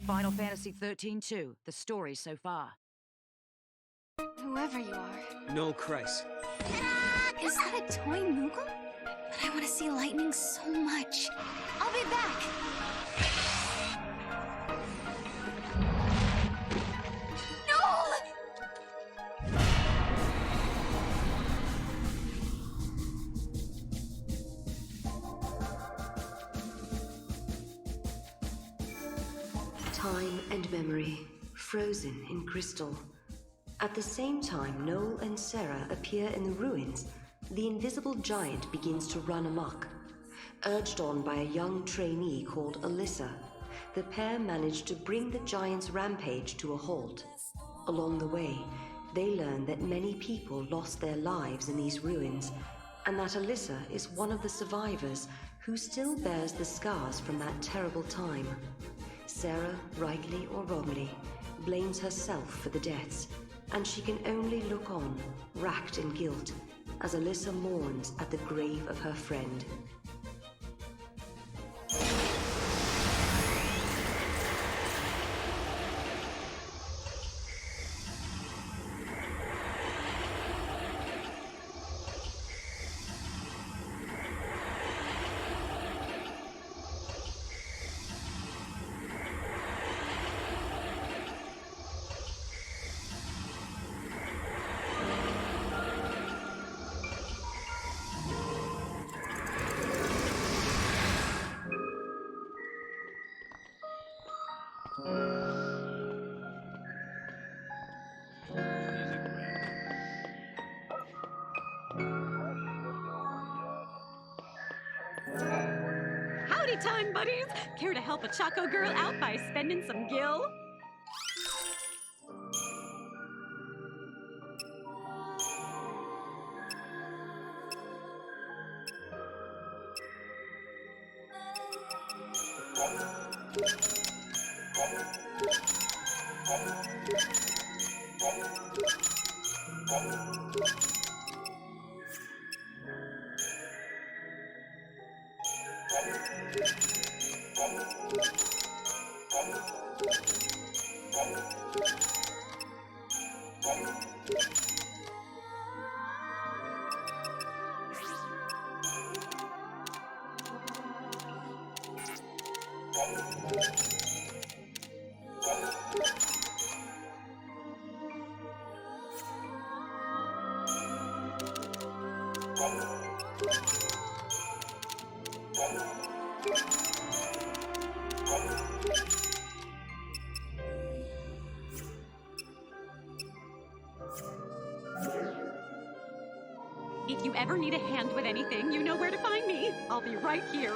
Final Fantasy 13 2, the story so far. Whoever you are. Noel Christ. Is that a toy Moogle? But I want to see lightning so much. I'll be back! No! Time and memory, frozen in crystal. At the same time Noel and Sarah appear in the ruins, the invisible giant begins to run amok. Urged on by a young trainee called Alyssa, the pair manage to bring the giant's rampage to a halt. Along the way, they learn that many people lost their lives in these ruins, and that Alyssa is one of the survivors who still bears the scars from that terrible time. Sarah, rightly or wrongly, blames herself for the deaths, and she can only look on, racked in guilt, as Alyssa mourns at the grave of her friend. Howdy time, buddies! Care to help a Choco girl out by spending some gil? If you ever need a hand with anything, you know where to find me. I'll be right here.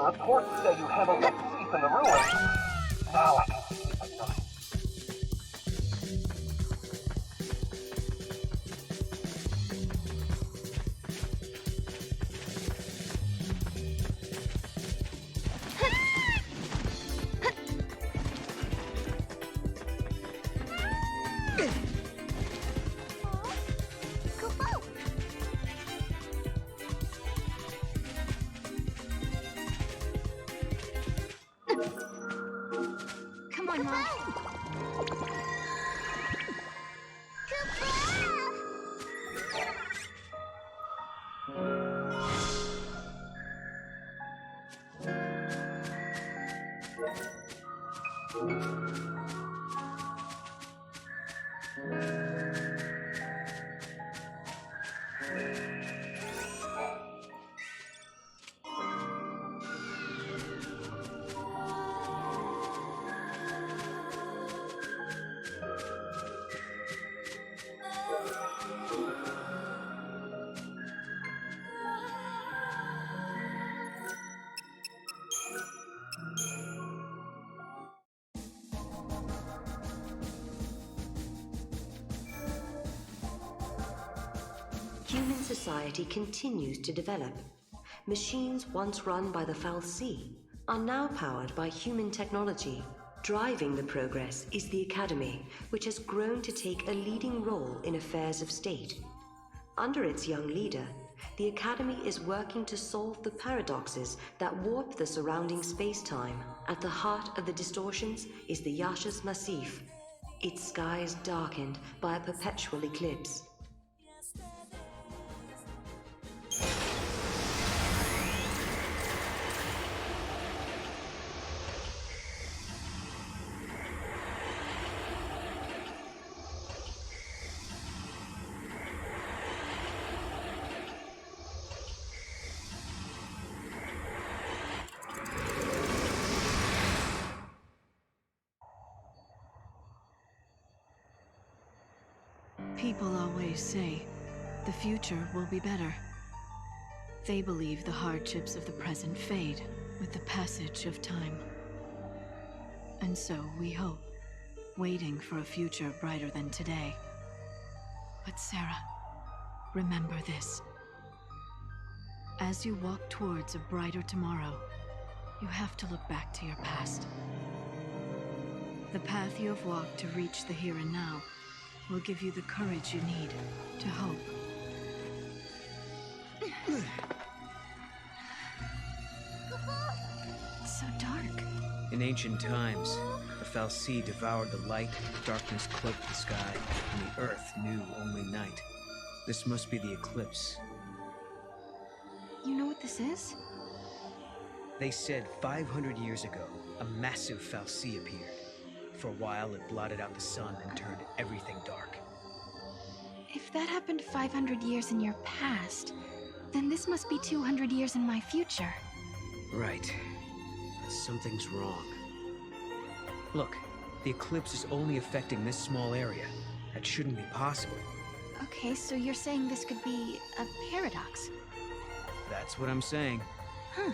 reports say you handled that thief in the ruins. Now I can sleep at night. Come on, Mom. Human society continues to develop. Machines once run by the fal'Cie are now powered by human technology. Driving the progress is the Academy, which has grown to take a leading role in affairs of state. Under its young leader, the Academy is working to solve the paradoxes that warp the surrounding space-time. At the heart of the distortions is the Yashas Massif, its skies darkened by a perpetual eclipse. People always say, the future will be better. They believe the hardships of the present fade with the passage of time. And so we hope, waiting for a future brighter than today. But Sarah, remember this. As you walk towards a brighter tomorrow, you have to look back to your past. The path you have walked to reach the here and now will give you the courage you need to hope. It's so dark. In ancient times, the fal'Cie devoured the light, darkness cloaked the sky, and the earth knew only night. This must be the eclipse. You know what this is? They said 500 years ago, a massive fal'Cie appeared. For a while, it blotted out the sun and turned everything dark. If that happened 500 years in your past, then this must be 200 years in my future. Right. Something's wrong. Look, the eclipse is only affecting this small area. That shouldn't be possible. Okay, so you're saying this could be a paradox? That's what I'm saying. Huh.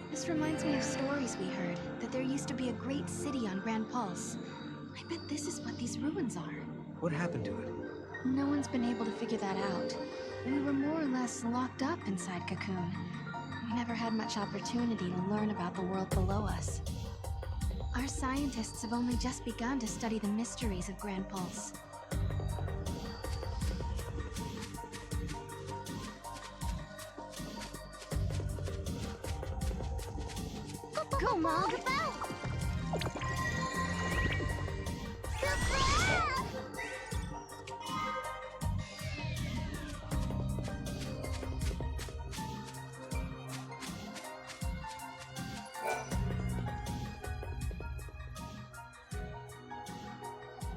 This reminds me of stories we heard, that there used to be a great city on Grand Pulse. I bet this is what these ruins are. What happened to it? No one's been able to figure that out. We were more or less locked up inside Cocoon. We never had much opportunity to learn about the world below us. Our scientists have only just begun to study the mysteries of Grand Pulse. Go, Mom!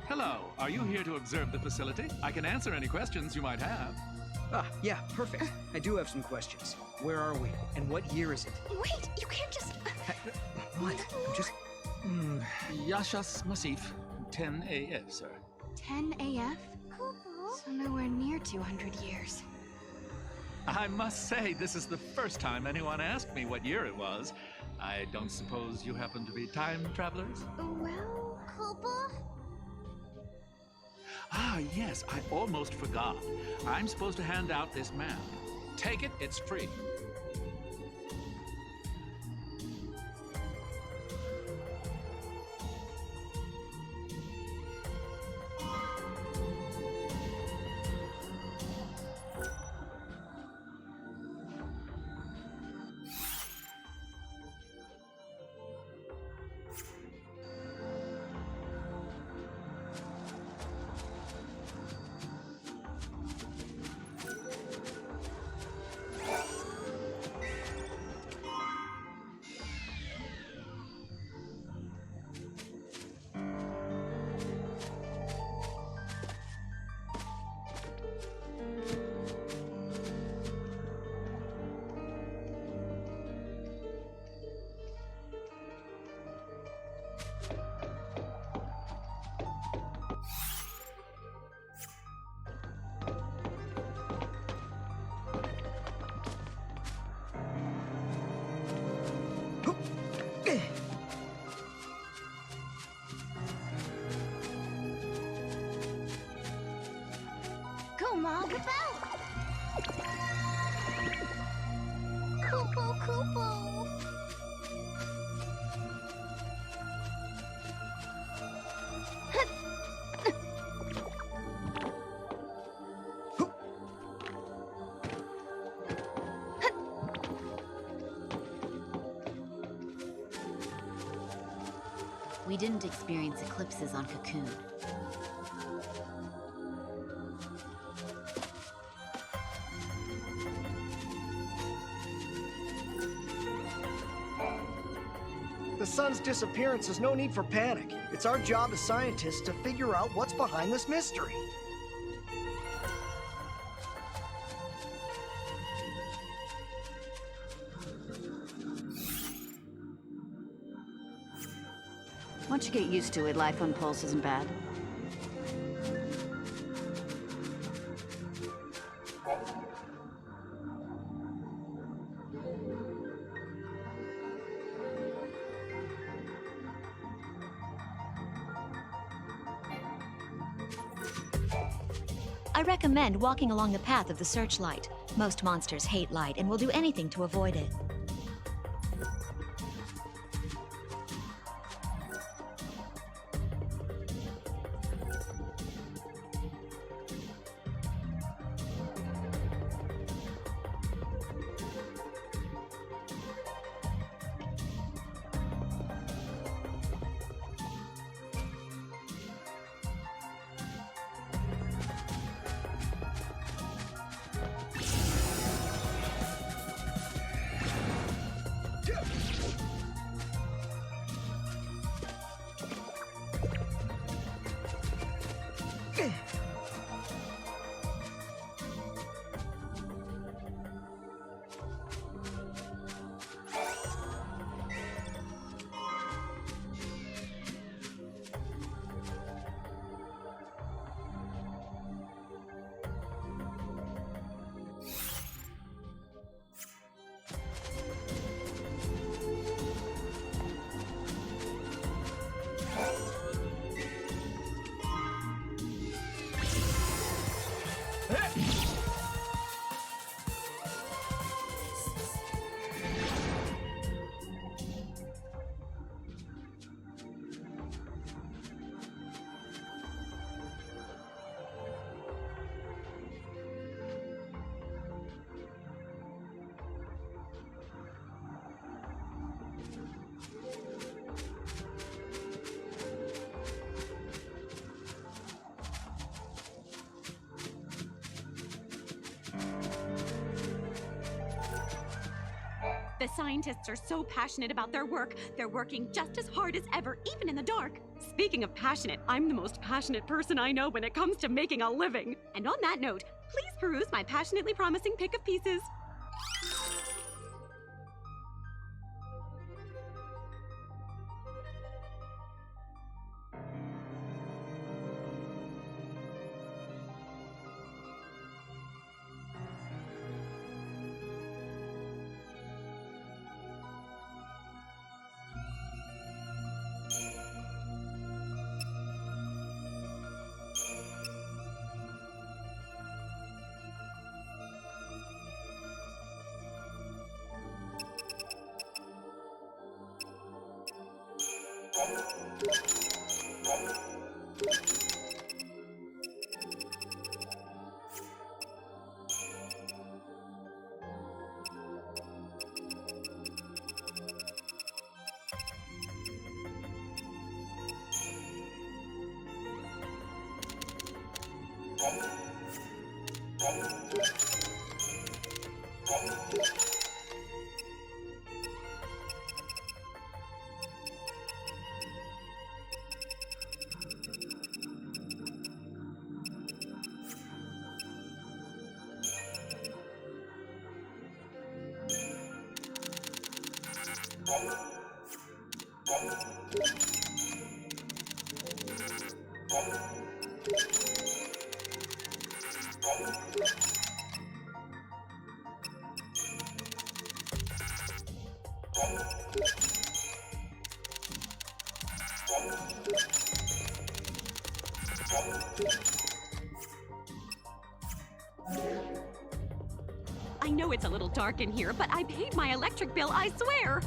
Hello, are you here to observe the facility? I can answer any questions you might have. Ah, yeah, perfect. I do have some questions. Where are we? And what year is it? Wait, you can't just... What? I'm just... Yashas Massif. 10 AF, sir. 10 AF? So nowhere near 200 years. I must say, this is the first time anyone asked me what year it was. I don't suppose you happen to be time travelers? Well, Koopa? Ah, yes, I almost forgot. I'm supposed to hand out this map. Take it, it's free. Go, Mom, whip out! Koopo, Koopo! We didn't experience eclipses on Cocoon. The sun's disappearance is no need for panic. It's our job as scientists to figure out what's behind this mystery. Once you get used to it, life on Pulse isn't bad. I recommend walking along the path of the searchlight. Most monsters hate light and will do anything to avoid it. The scientists are so passionate about their work, they're working just as hard as ever, even in the dark. Speaking of passionate, I'm the most passionate person I know when it comes to making a living. And on that note, please peruse my passionately promising pick of pieces. I know it's a little dark in here, but I paid my electric bill, I swear!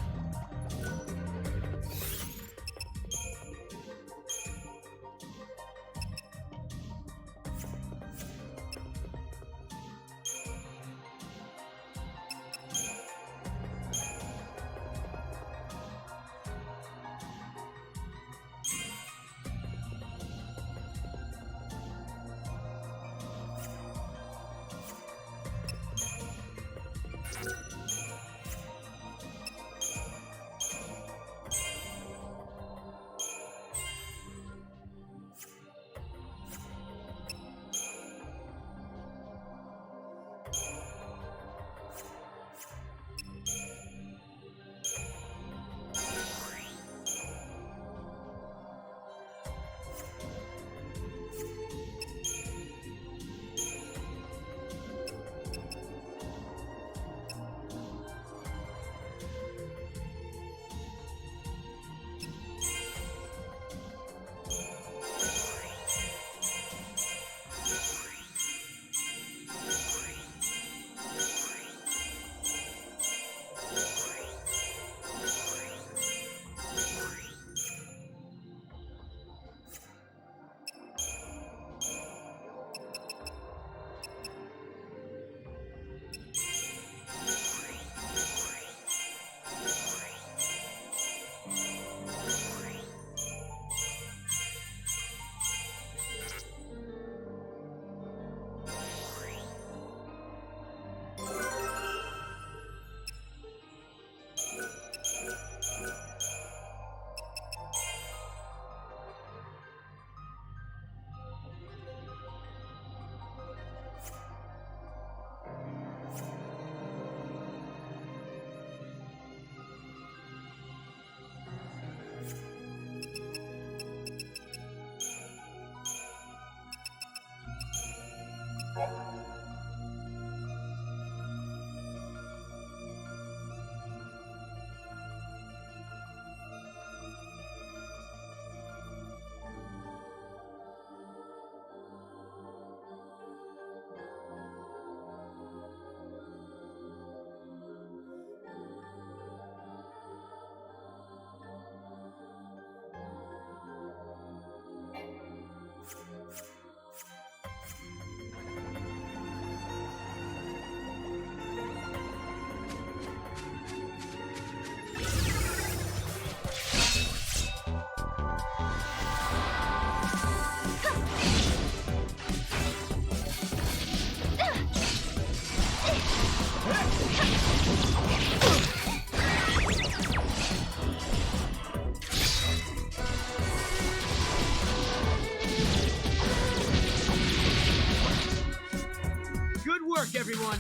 Everyone!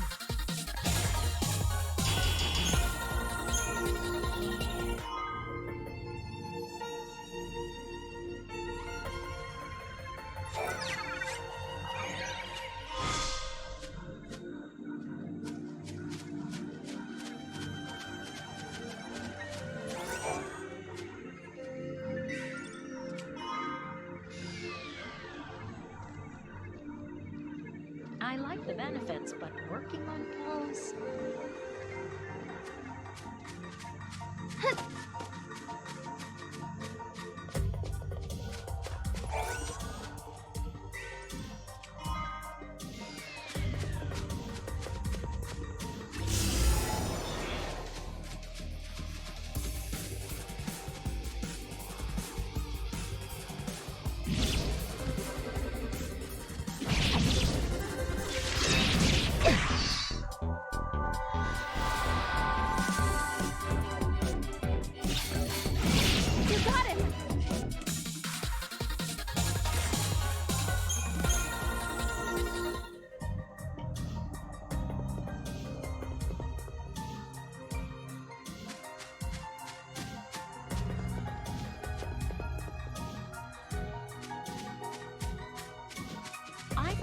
I like the benefits, but working on Pulse...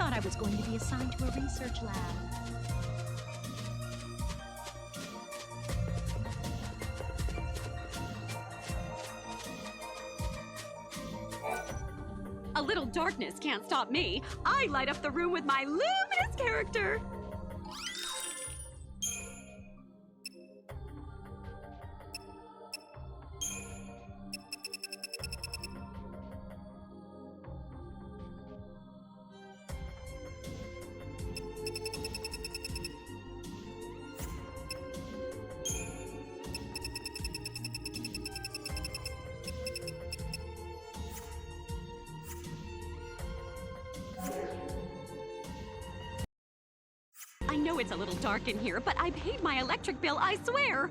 thought I was going to be assigned to a research lab. A little darkness can't stop me. I light up the room with my luminous character. I know it's a little dark in here, but I paid my electric bill, I swear!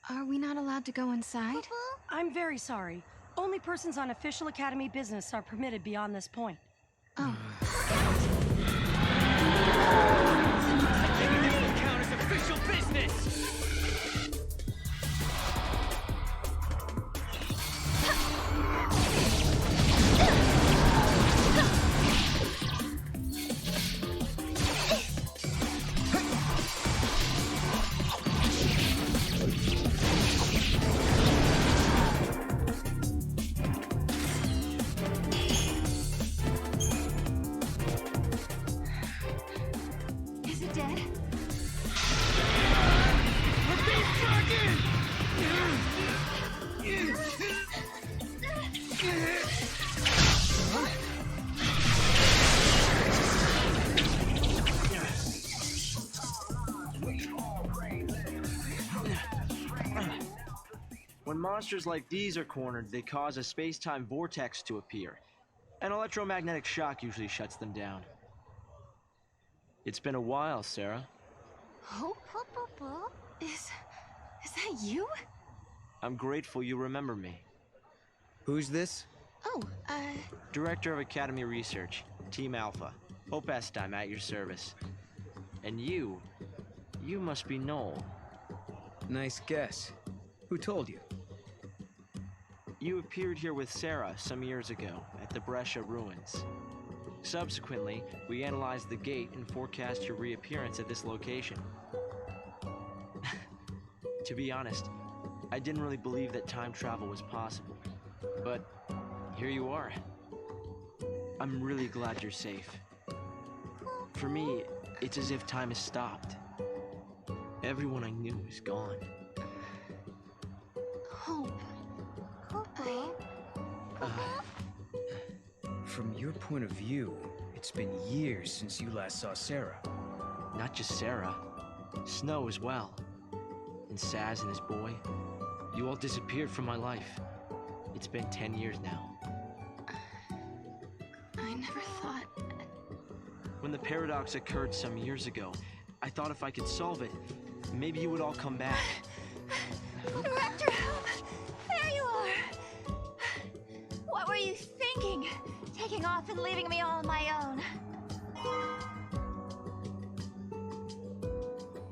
Are we not allowed to go inside? I'm very sorry. Only persons on official Academy business are permitted beyond this point. Oh. Maybe this will count as official business! Is it dead? We're being dragged When monsters like these are cornered, they cause a space-time vortex to appear. An electromagnetic shock usually shuts them down. It's been a while, Sarah. Is that you? I'm grateful you remember me. Who's this? Oh, Director of Academy Research, Team Alpha. Hope I'm at your service. And you must be Noel. Nice guess. Who told you? You appeared here with Sarah some years ago at the Brescia ruins. Subsequently, we analyzed the gate and forecast your reappearance at this location. To be honest, I didn't really believe that time travel was possible. But here you are. I'm really glad you're safe. For me, it's as if time has stopped. Everyone I knew is gone. Hope. From your point of view, it's been years since you last saw Sarah. Not just Sarah, Snow as well. And Saz and his boy. You all disappeared from my life. It's been 10 years now. I never thought... When the paradox occurred some years ago, I thought if I could solve it, maybe you would all come back. Director Hope! There you are! What were you thinking? Taking off and leaving me all on my own?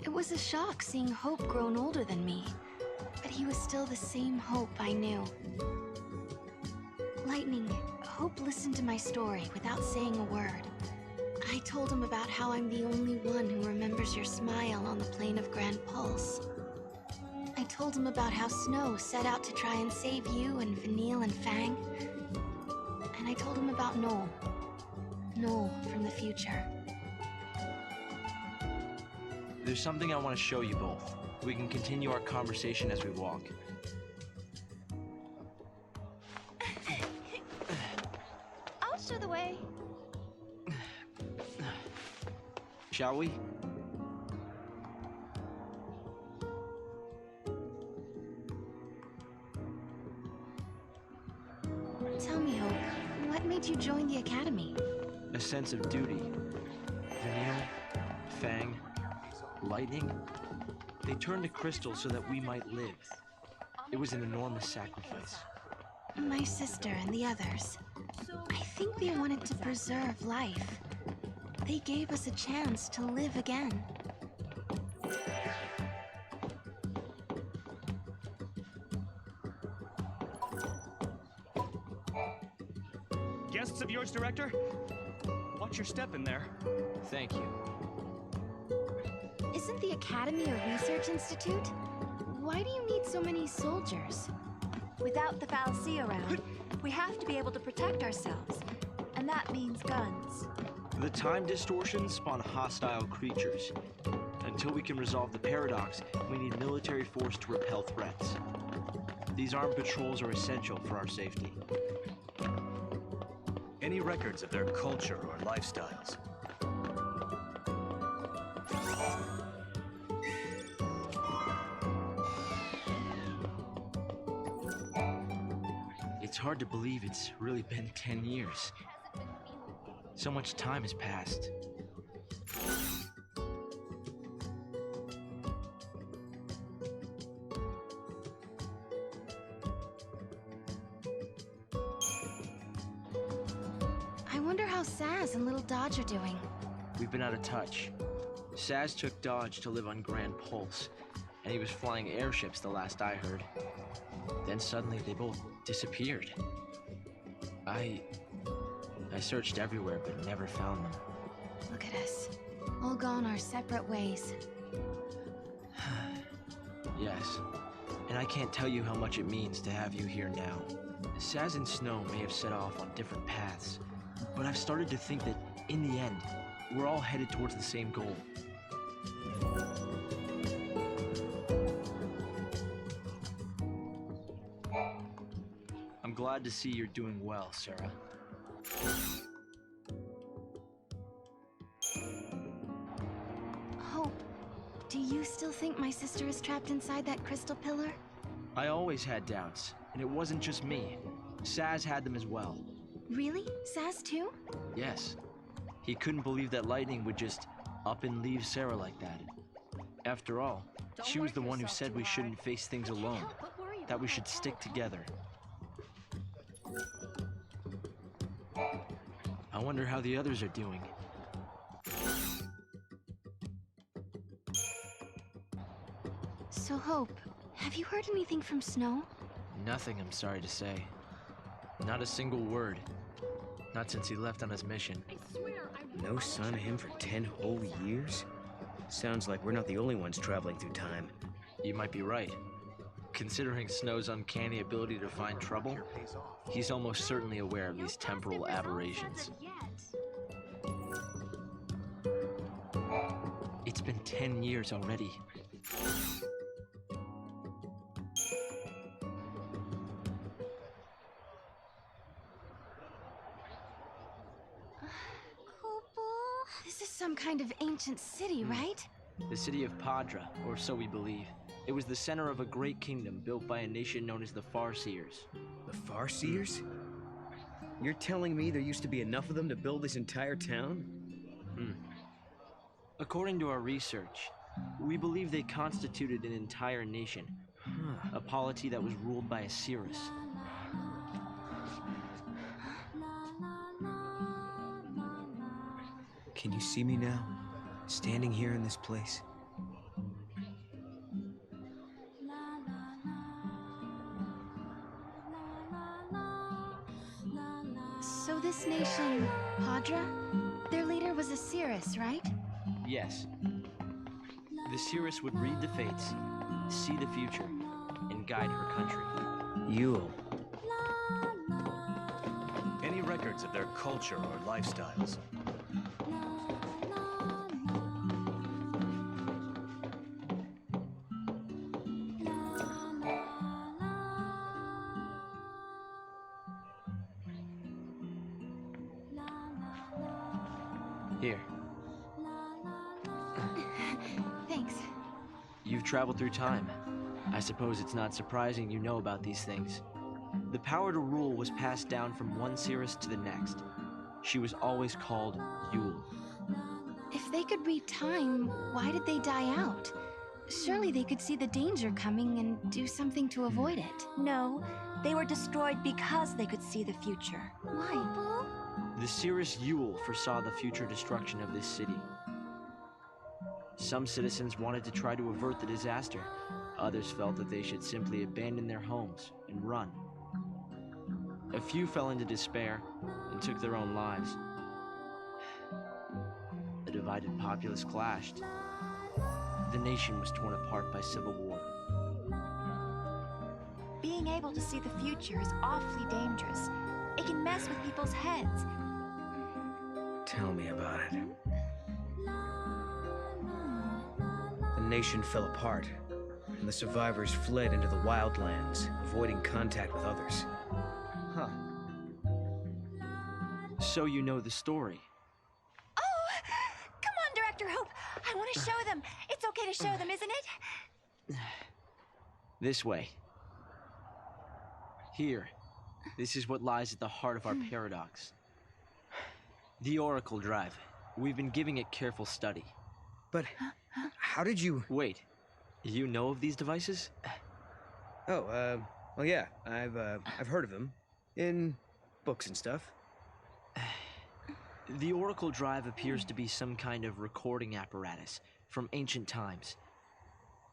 It was a shock seeing Hope grown older than me, but he was still the same Hope I knew. Lightning, Hope listened to my story without saying a word. I told him about how I'm the only one who remembers your smile on the plain of Grand Pulse. I told him about how Snow set out to try and save you and Vanille and Fang. And I told him about Noel. Noel from the future. There's something I want to show you both. We can continue our conversation as we walk. I'll show the way. Shall we? Tell me, Hope, what made you join the Academy? A sense of duty. Vanille, Fang, Lightning, they turned to Crystal so that we might live. It was an enormous sacrifice. My sister and the others. I think they wanted to preserve life. They gave us a chance to live again. Guests of yours, Director? Watch your step in there. Thank you. Isn't the Academy a research institute? Why do you need so many soldiers? Without the fal'Cie around, we have to be able to protect ourselves. And that means guns. The time distortions spawn hostile creatures. Until we can resolve the paradox, we need military force to repel threats. These armed patrols are essential for our safety. Any records of their culture or lifestyles? It's hard to believe it's really been 10 years. So much time has passed. I wonder how Saz and Little Dodge are doing. We've been out of touch. Saz took Dodge to live on Grand Pulse, and he was flying airships the last I heard. Then suddenly they both disappeared. I searched everywhere but never found them. Look at us. All gone our separate ways. Yes, and I can't tell you how much it means to have you here now. Saz and Snow may have set off on different paths, but I've started to think that, in the end, we're all headed towards the same goal. I'm glad to see you're doing well, Sarah. Hope, do you still think my sister is trapped inside that crystal pillar? I always had doubts, and it wasn't just me. Saz had them as well. Really? Saz too? Yes. He couldn't believe that Lightning would just up and leave Sarah like that. After all, she was the one who said we shouldn't face things alone, that we should stick together. I wonder how the others are doing. So, Hope, have you heard anything from Snow? Nothing, I'm sorry to say. Not a single word. Not since he left on his mission. No sign of him for 10 whole years? Sounds like we're not the only ones traveling through time. You might be right. Considering Snow's uncanny ability to find trouble, he's almost certainly aware of these temporal aberrations. It's been 10 years already. This is some kind of ancient city, right? The city of Padra, or so we believe. It was the center of a great kingdom built by a nation known as the Farseers. The Farseers? You're telling me there used to be enough of them to build this entire town? According to our research, we believe they constituted an entire nation. A polity that was ruled by a Cirrus. Can you see me now? Standing here in this place? So this nation, Padra, their leader was a Cirrus, right? Yes. The Cirrus would read the fates, see the future, and guide her country. Yule. Any records of their culture or lifestyles? Here. Thanks. You've traveled through time. I suppose it's not surprising you know about these things. The power to rule was passed down from one Cirrus to the next. She was always called Yule. If they could read time, why did they die out? Surely they could see the danger coming and do something to avoid it. No, they were destroyed because they could see the future. Why? The Cirrus Yule foresaw the future destruction of this city. Some citizens wanted to try to avert the disaster. Others felt that they should simply abandon their homes and run. A few fell into despair and took their own lives. The divided populace clashed. The nation was torn apart by civil war. Being able to see the future is awfully dangerous. It can mess with people's heads. Tell me about it. The nation fell apart, and the survivors fled into the wildlands, avoiding contact with others. Huh. So you know the story. Oh! Come on, Director Hope! I want to show them! It's okay to show them, isn't it? This way. Here. This is what lies at the heart of our paradox. The Oracle Drive. We've been giving it careful study. But how did you... Wait. You know of these devices? Oh, well, yeah. I've heard of them. In books and stuff. The Oracle Drive appears to be some kind of recording apparatus from ancient times.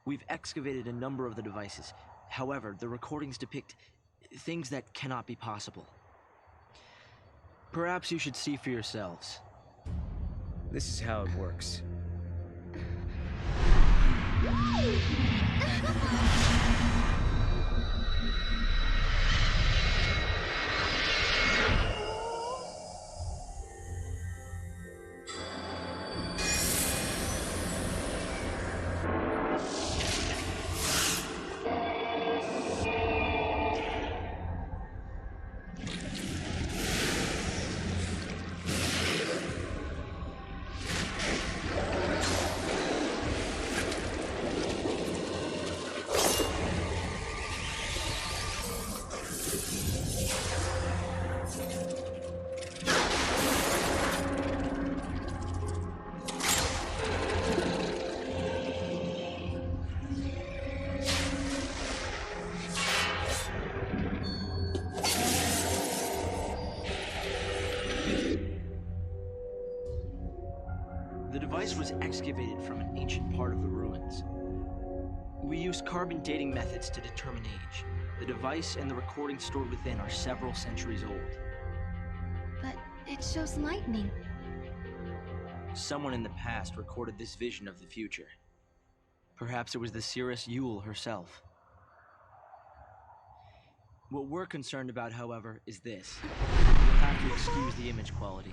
We've excavated a number of the devices. However, the recordings depict things that cannot be possible. Perhaps you should see for yourselves. This is how it works. The device was excavated from an ancient part of the ruins. We used carbon dating methods to determine age. The device and the recordings stored within are several centuries old. But it shows lightning. Someone in the past recorded this vision of the future. Perhaps it was the Cirrus Yule herself. What we're concerned about, however, is this. You'll have to excuse the image quality.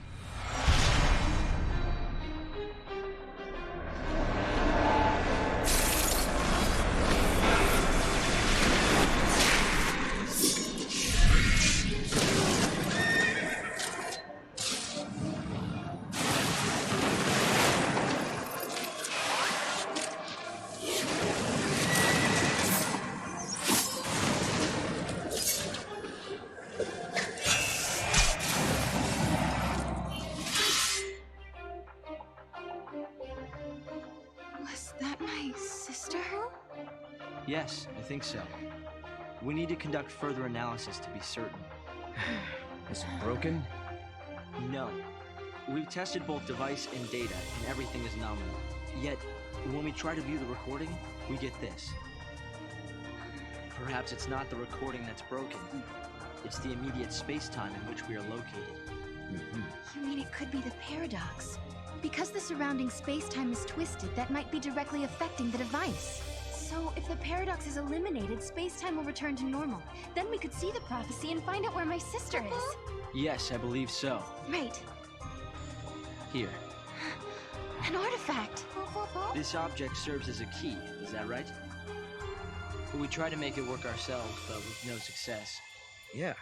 Was that my sister? Yes, I think so. We need to conduct further analysis to be certain. Is it broken? No. We've tested both device and data, and everything is nominal. Yet, when we try to view the recording, we get this. Perhaps it's not the recording that's broken. It's the immediate space-time in which we are located. You mean it could be the paradox? Because the surrounding space-time is twisted, that might be directly affecting the device. So, if the paradox is eliminated, space-time will return to normal. Then we could see the prophecy and find out where my sister is. Yes, I believe so. Right. Here. An artifact. This object serves as a key, is that right? We tried to make it work ourselves, but with no success. Yeah,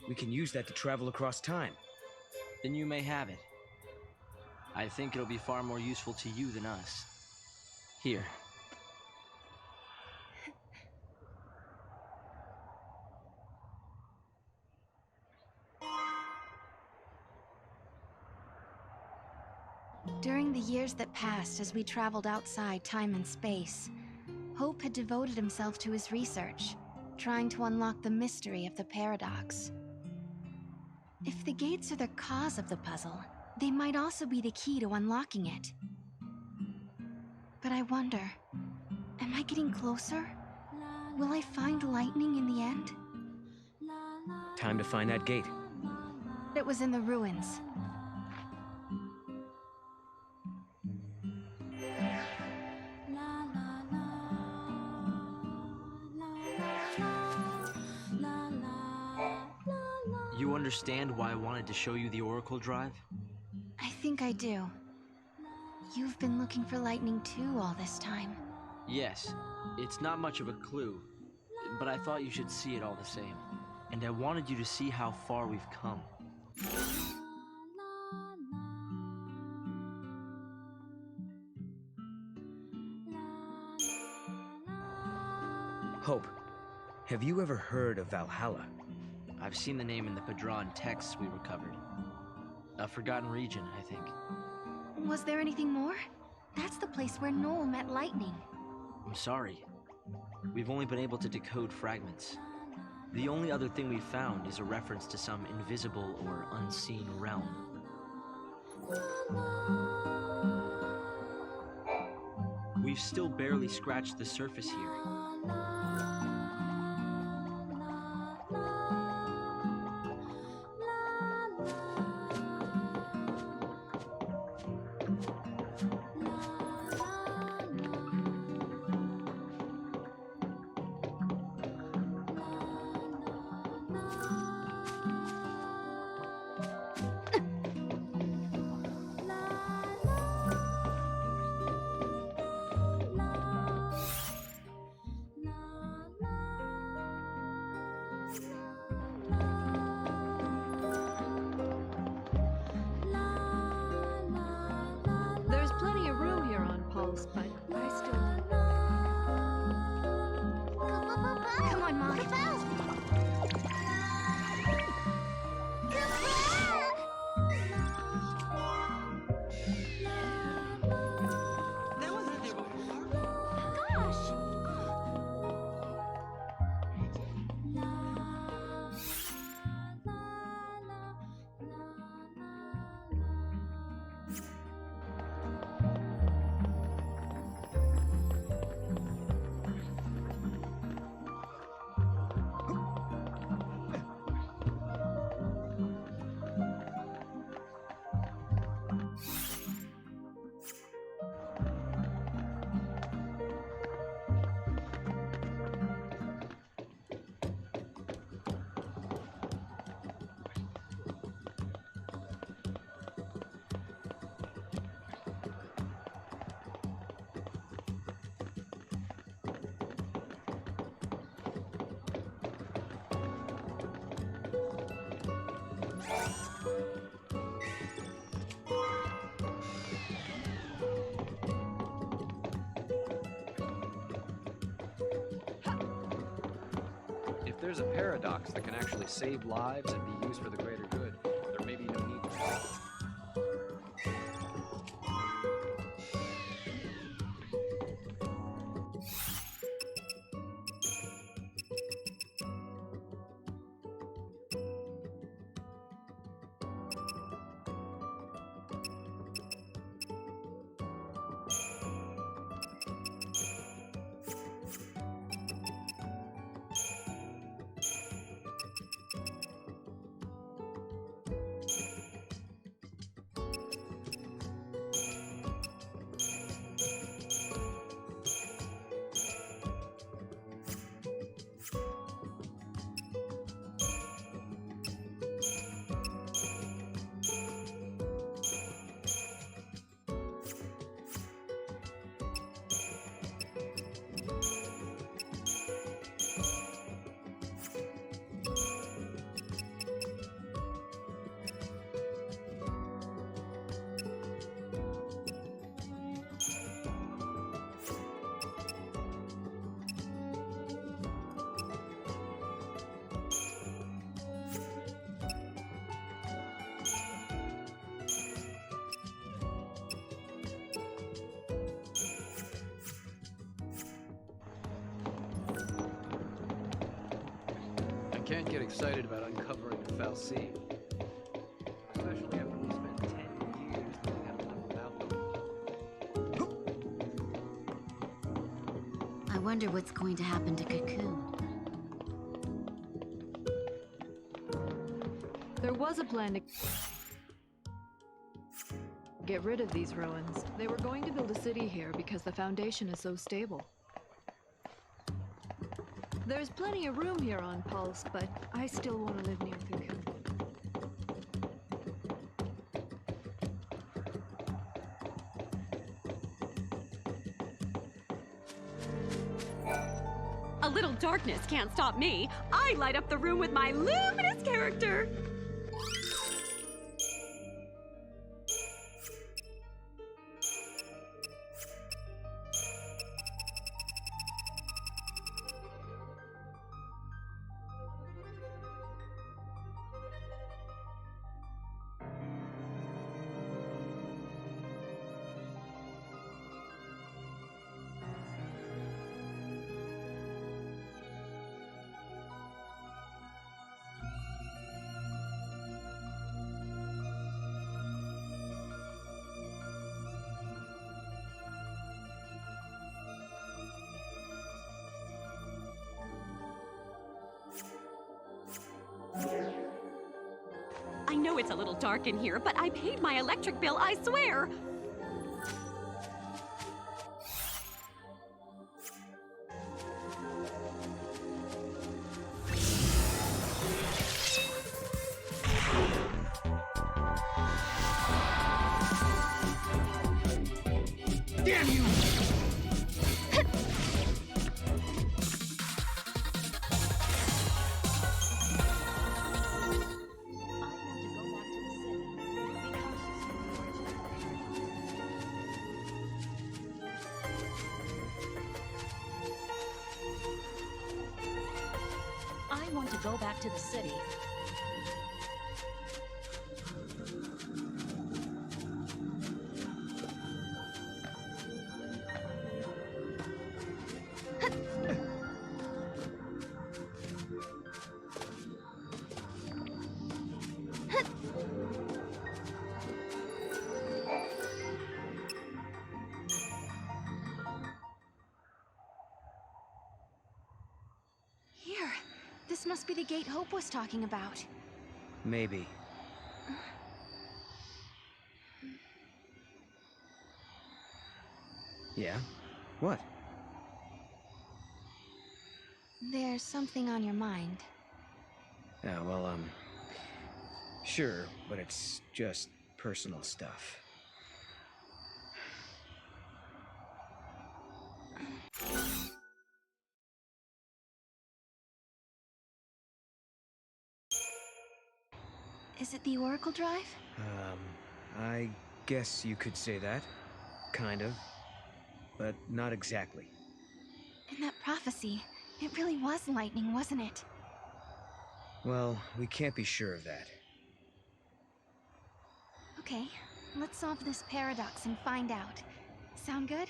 we can use that to travel across time. Then you may have it. I think it'll be far more useful to you than us. Here. During the years that passed as we traveled outside time and space, Hope had devoted himself to his research, trying to unlock the mystery of the paradox. If the gates are the cause of the puzzle, they might also be the key to unlocking it. But I wonder, am I getting closer? Will I find lightning in the end? Time to find that gate. It was in the ruins. You understand why I wanted to show you the Oracle Drive? I think I do. You've been looking for lightning too all this time. Yes. It's not much of a clue, but I thought you should see it all the same. And I wanted you to see how far we've come. Hope, have you ever heard of Valhalla? I've seen the name in the Padron texts we recovered. A forgotten region, I think. Was there anything more? That's the place where Noel met lightning. I'm sorry. We've only been able to decode fragments. The only other thing we've found is a reference to some invisible or unseen realm. We've still barely scratched the surface here. there's a paradox that can actually save lives and be used for the greater good, there may be no need to follow it. Can't get excited about uncovering the Fal'Cie. Especially after we spent 10 years looking up enough about them. I wonder what's going to happen to Cocoon. There was a plan to get rid of these ruins. They were going to build a city here because the Foundation is so stable. There's plenty of room here on Pulse, but I still want to live near Cocoon. A little darkness can't stop me. I light up the room with my luminous character. I know it's a little dark in here, but I paid my electric bill, I swear! Damn you! I want to go back to the city. Here. This must be the gate Hope was talking about. Maybe. Yeah? What? There's something on your mind. Yeah, well, sure, but it's just personal stuff. Is it the Oracle Drive? I guess you could say that. Kind of. But not exactly. In that prophecy, it really was lightning, wasn't it? Well, we can't be sure of that. Okay, let's solve this paradox and find out. Sound good?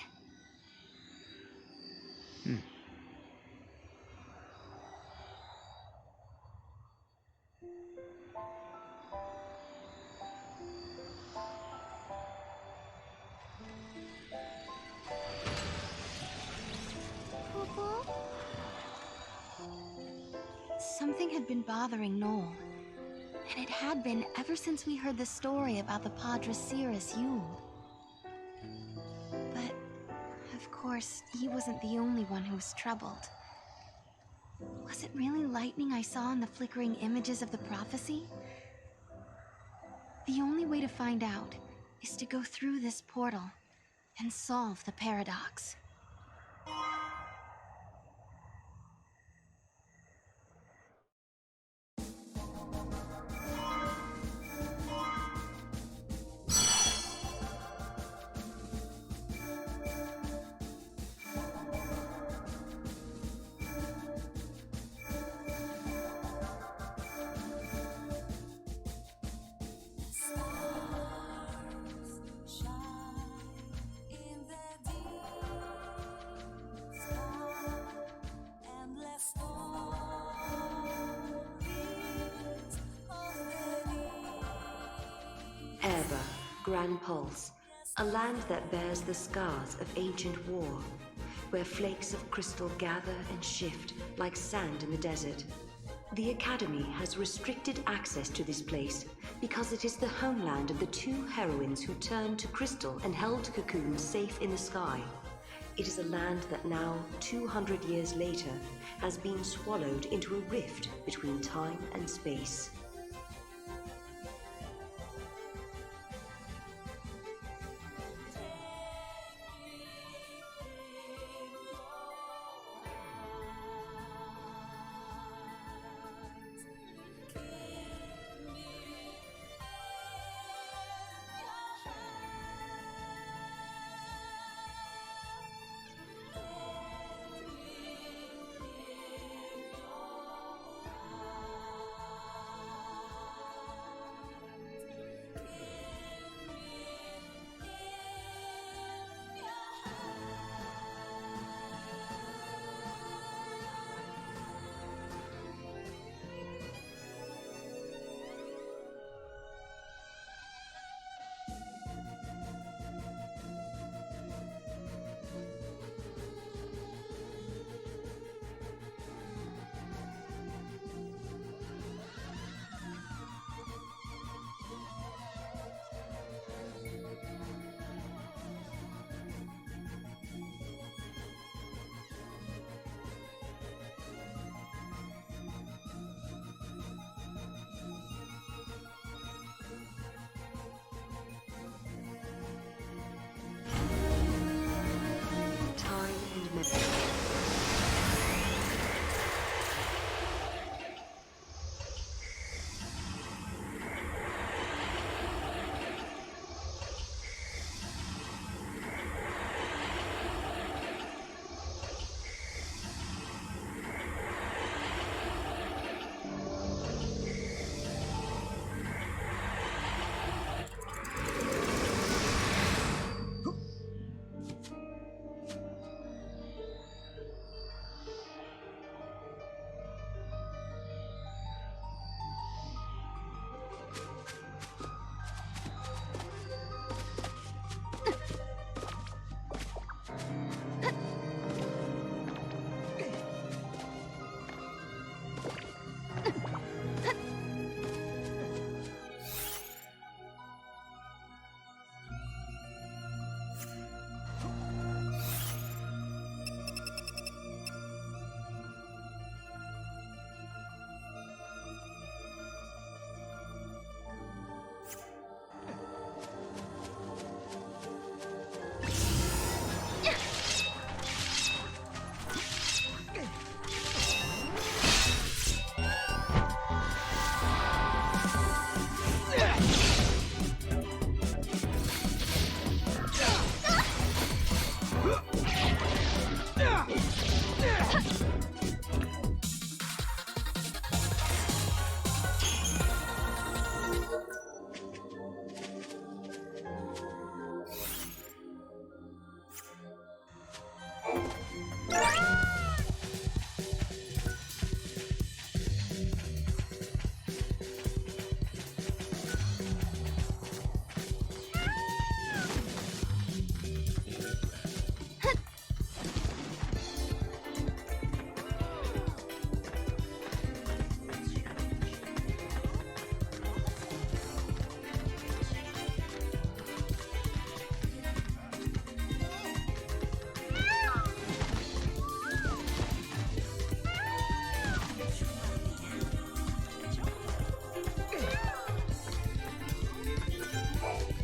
Something had been bothering Noel. And it had been ever since we heard the story about the Padre Cirrus Yule. But, of course, he wasn't the only one who was troubled. Was it really lightning I saw in the flickering images of the prophecy? The only way to find out is to go through this portal and solve the paradox. Erba, Gran Pulse, a land that bears the scars of ancient war, where flakes of crystal gather and shift like sand in the desert. The Academy has restricted access to this place because it is the homeland of the two heroines who turned to crystal and held Cocoon safe in the sky. It is a land that now, 200 years later, has been swallowed into a rift between time and space.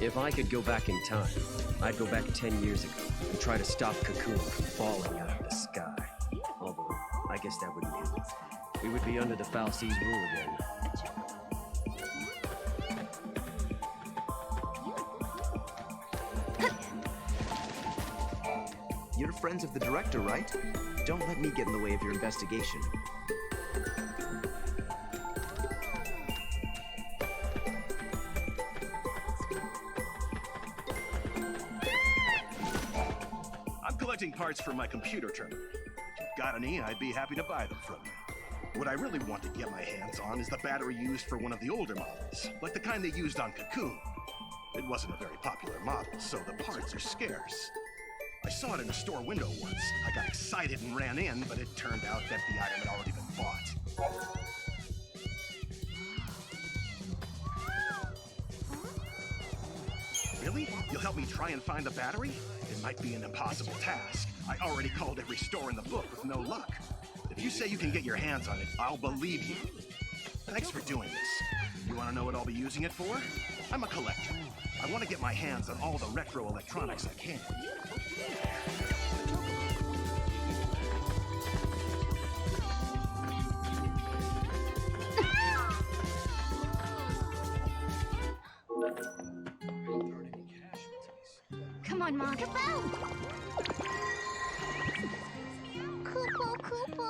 If I could go back in time, I'd go back 10 years ago and try to stop Cocoon from falling out of the sky. Although, I guess that wouldn't do. We would be under the fal'Cie's rule again. You're friends of the director, right? Don't let me get in the way of your investigation. I'm collecting parts for my computer terminal. If you've got any, I'd be happy to buy them from you. What I really want to get my hands on is the battery used for one of the older models, like the kind they used on Cocoon. It wasn't a very popular model, so the parts are scarce. I saw it in a store window once. I got excited and ran in, but it turned out that the item had already been bought. Really? You'll help me try and find the battery? It might be an impossible task. I already called every store in the book with no luck. If you say you can get your hands on it, I'll believe you. Thanks for doing this. You want to know what I'll be using it for? I'm a collector. I want to get my hands on all the retro electronics I can. Come on, Mom. Kaboom! Kupo, Kupo.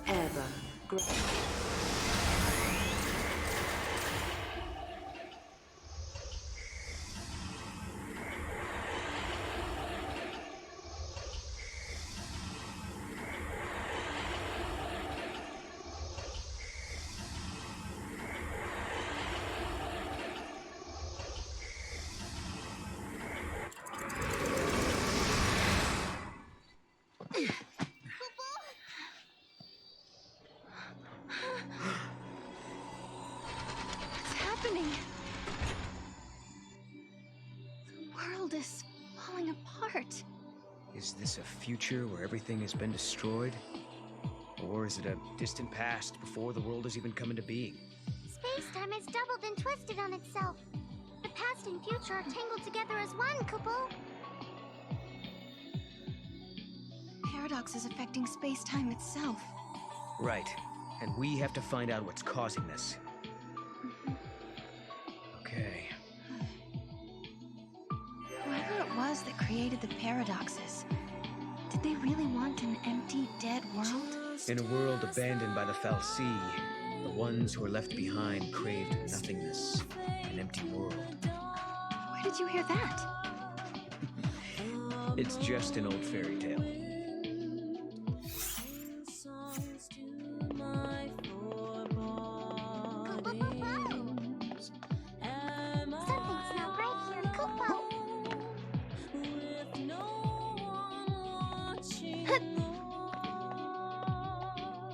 Ever grow. Is this a future where everything has been destroyed? Or is it a distant past before the world has even come into being? Space-time is doubled and twisted on itself. The past and future are tangled together as one, Kupo. Paradox is affecting space-time itself. Right. And we have to find out what's causing this. Okay. Whoever it was that created the paradoxes, did they really want an empty, dead world? In a world abandoned by the fal'Cie, the ones who are left behind craved nothingness, an empty world. Where did you hear that? It's just an old fairy tale.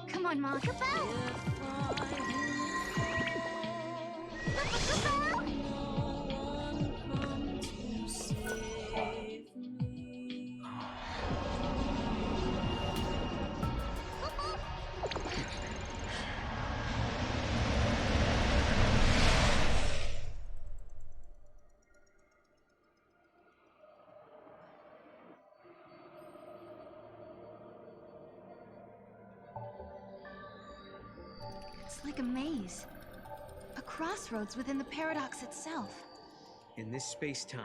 Come on, Ma. It's like a maze. A crossroads within the paradox itself. In this space-time,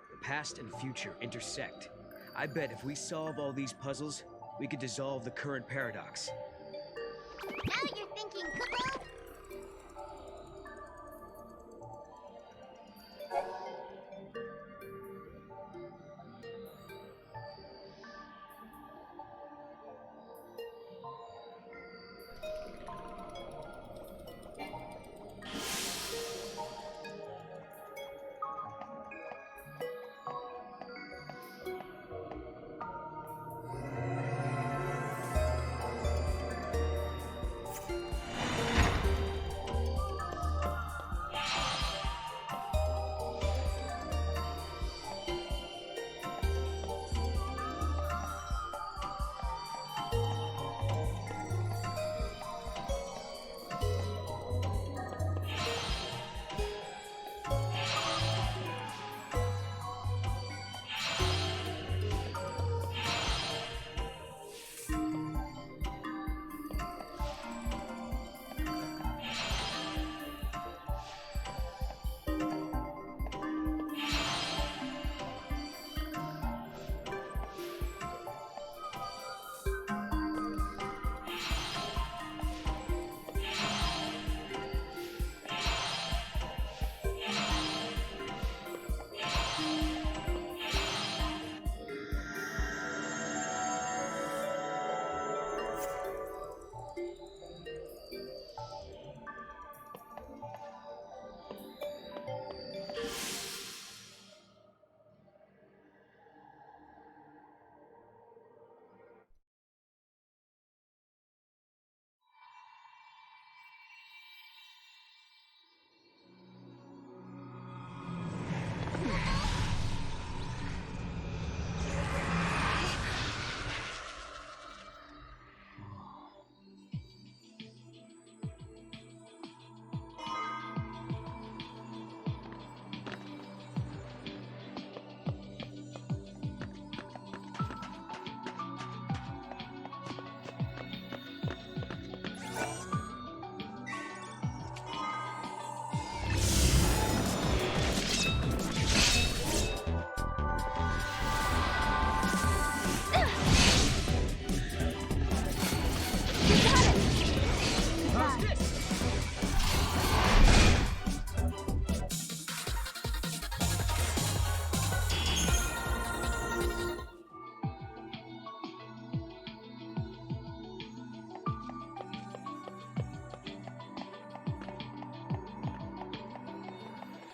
the past and future intersect. I bet if we solve all these puzzles, we could dissolve the current paradox. Now you're thinking, Kupo.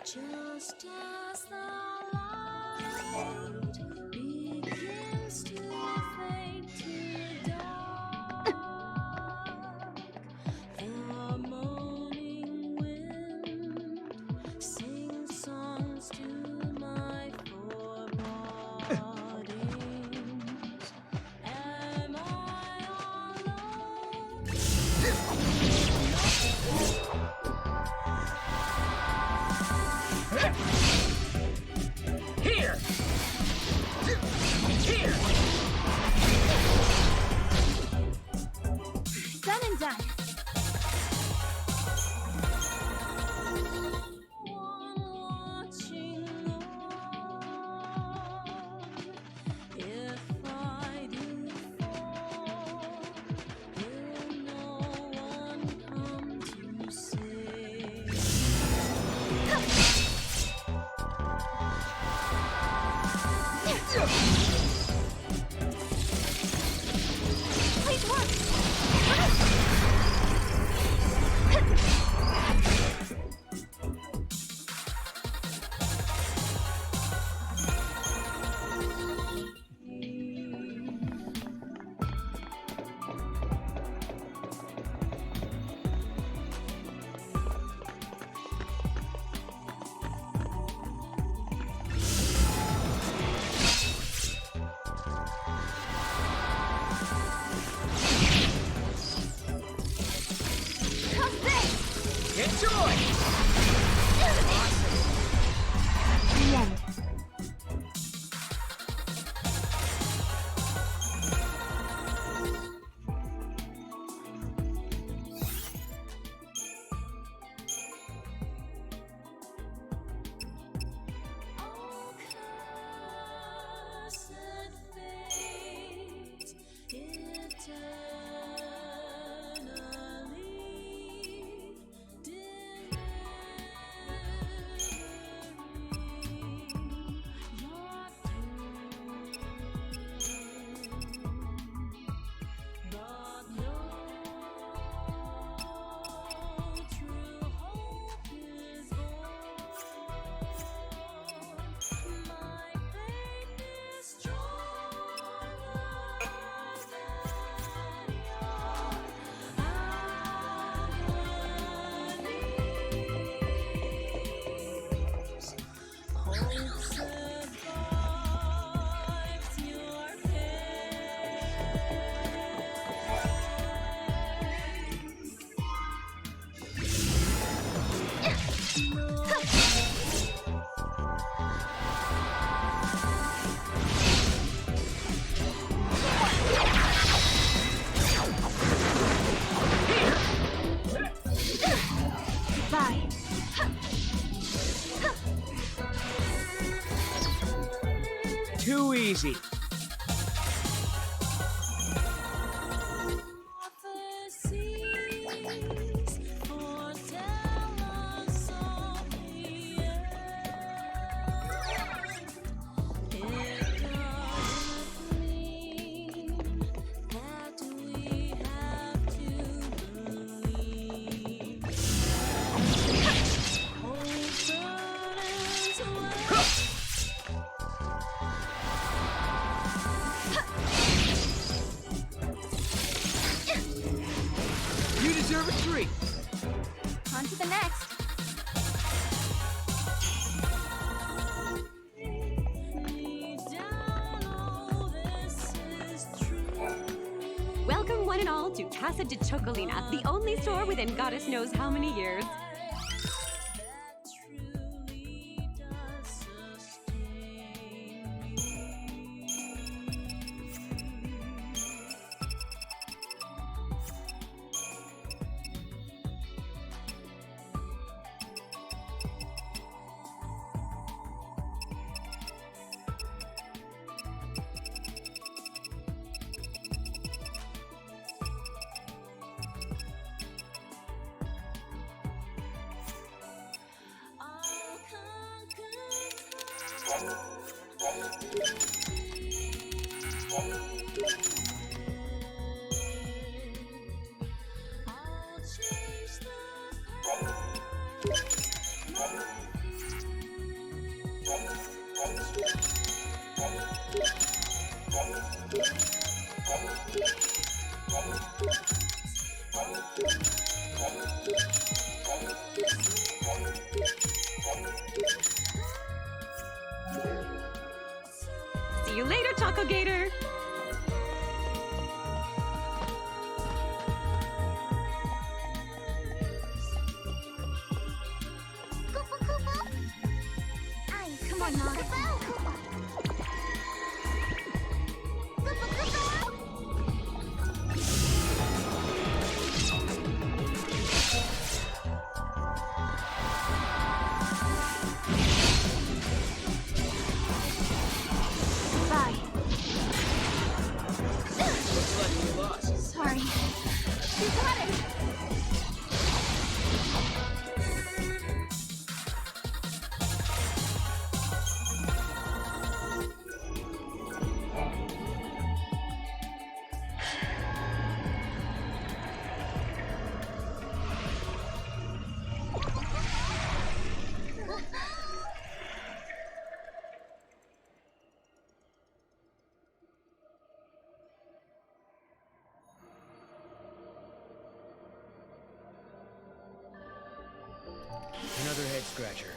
Just as the light begins to fade to dark, the moaning wind sings songs to my foreboding. done. Please work! Enjoy! The end. Bye. Too easy. You deserve a treat. On to the next. Welcome, one and all, to Casa de Chocolina, the only store within goddess knows how many years. See you later, Choco Gator! Come on, Mom. You got it! Another head scratcher.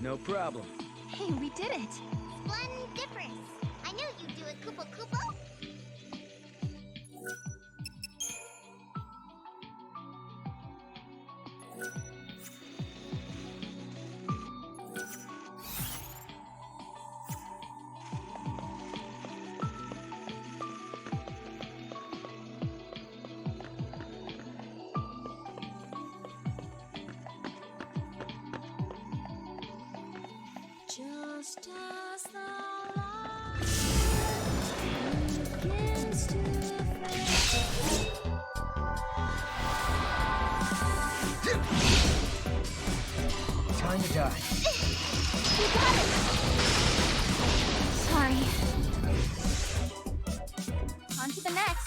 No problem. Hey, we did it! Splendiferous! I knew you'd do it, Koopa Koopa! Just as the light begins to fade. Time to die. You got it! Sorry. On to the next.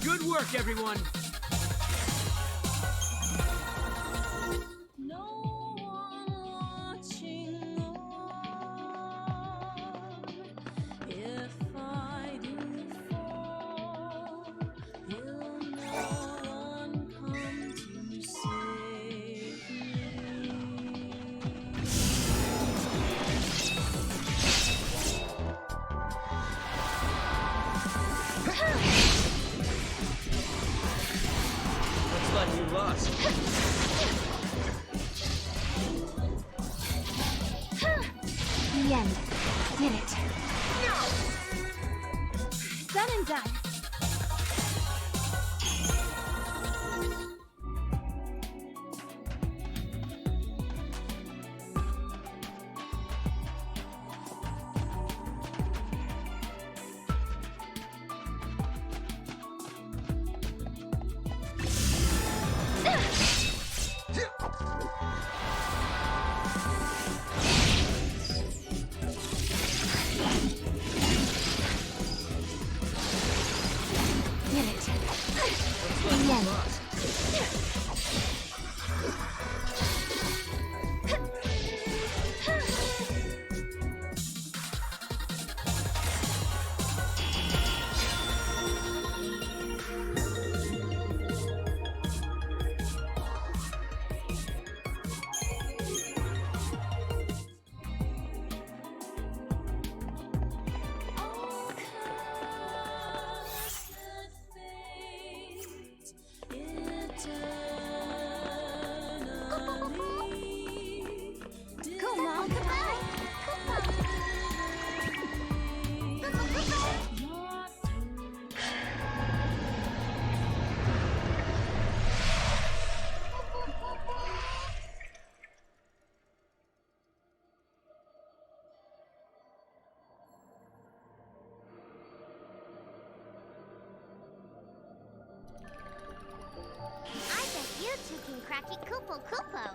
Good work, everyone! No one watching on. If I do fall, will no one come to save me? The end. Did it. No! Done and done. I bet you two can cracky Koopo Koopo.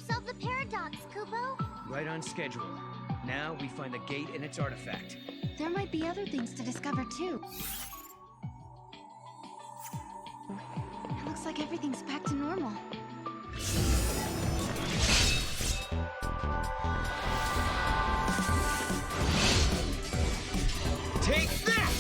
Solve the paradox, Kupo. Right on schedule. Now we find the gate and its artifact. There might be other things to discover too. It looks like everything's back to normal. Take that!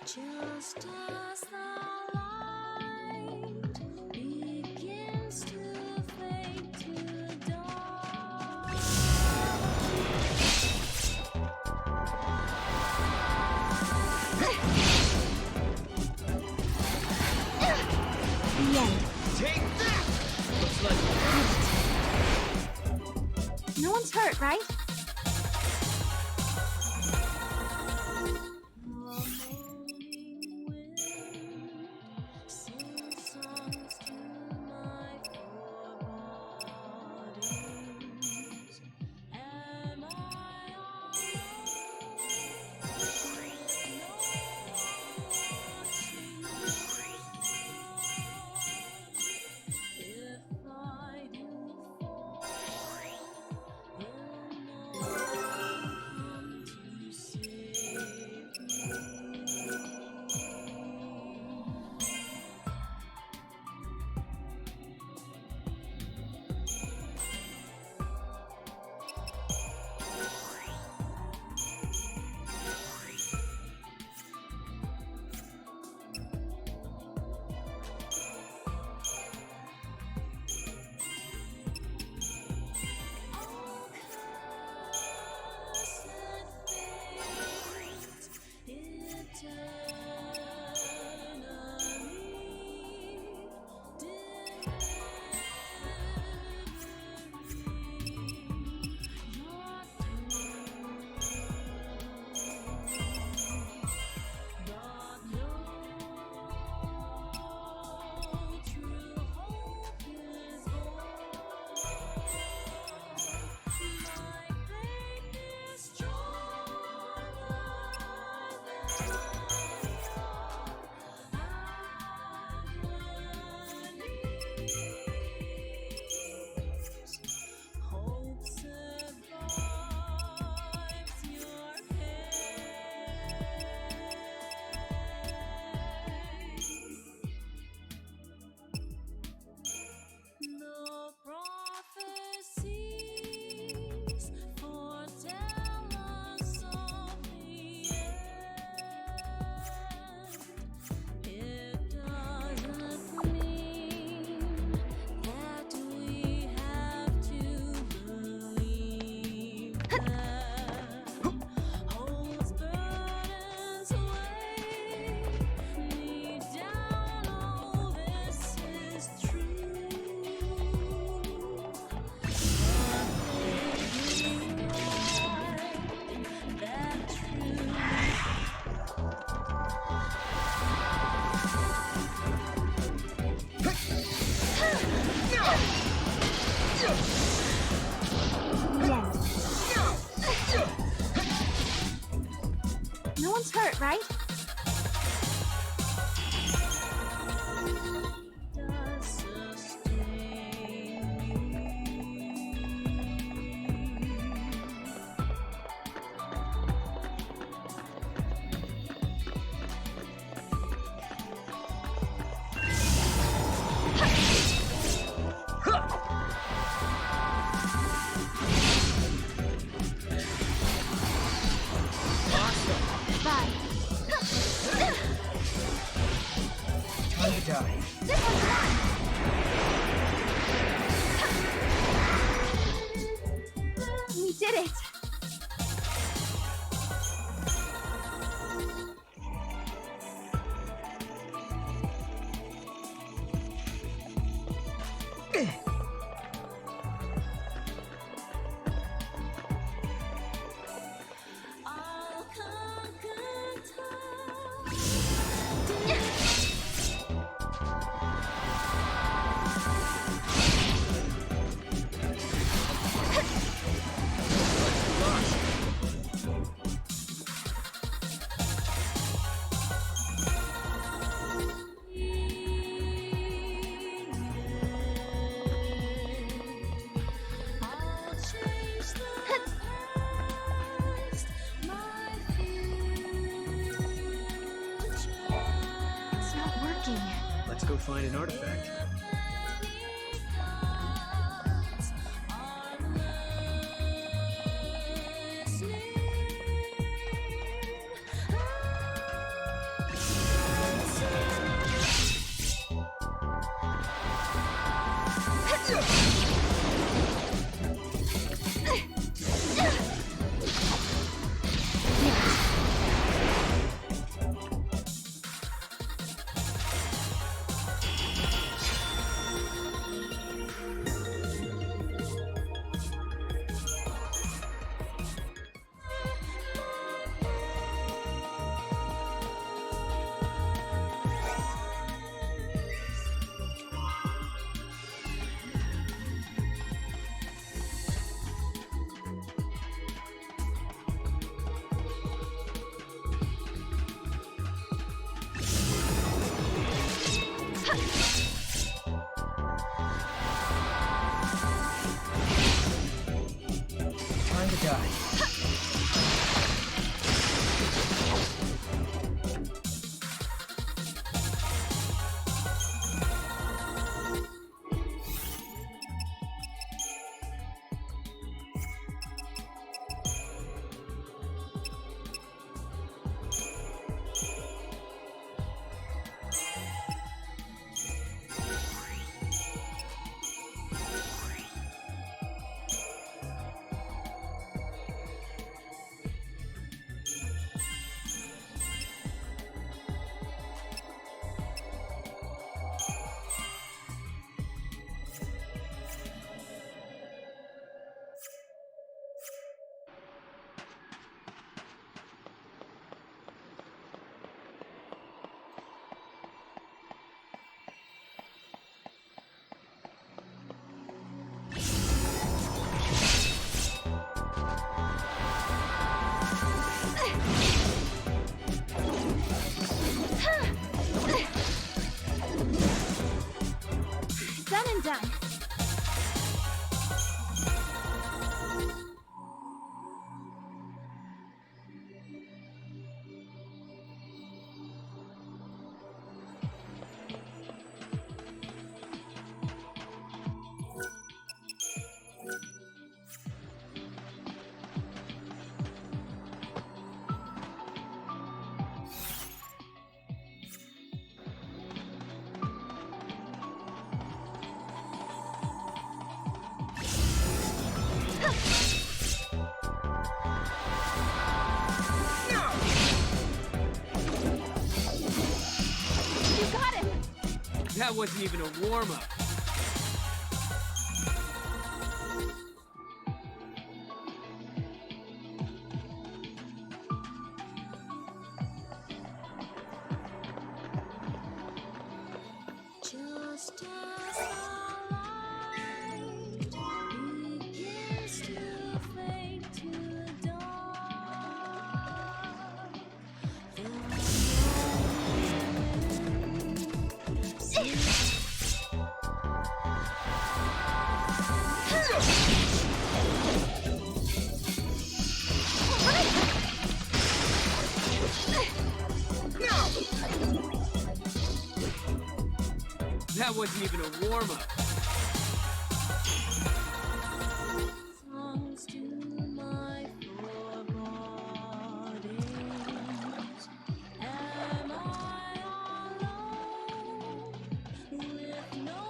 Just as the light begins to fade to dark. The end. Take that! Looks like No one's hurt, right? No one's hurt, right? We did it! go find an artifact. Time to die. Done and done. That wasn't even a warm-up. Just as the light begins to fade to dark, That wasn't even a warm-up. songs to my forebodings. Am I alone with no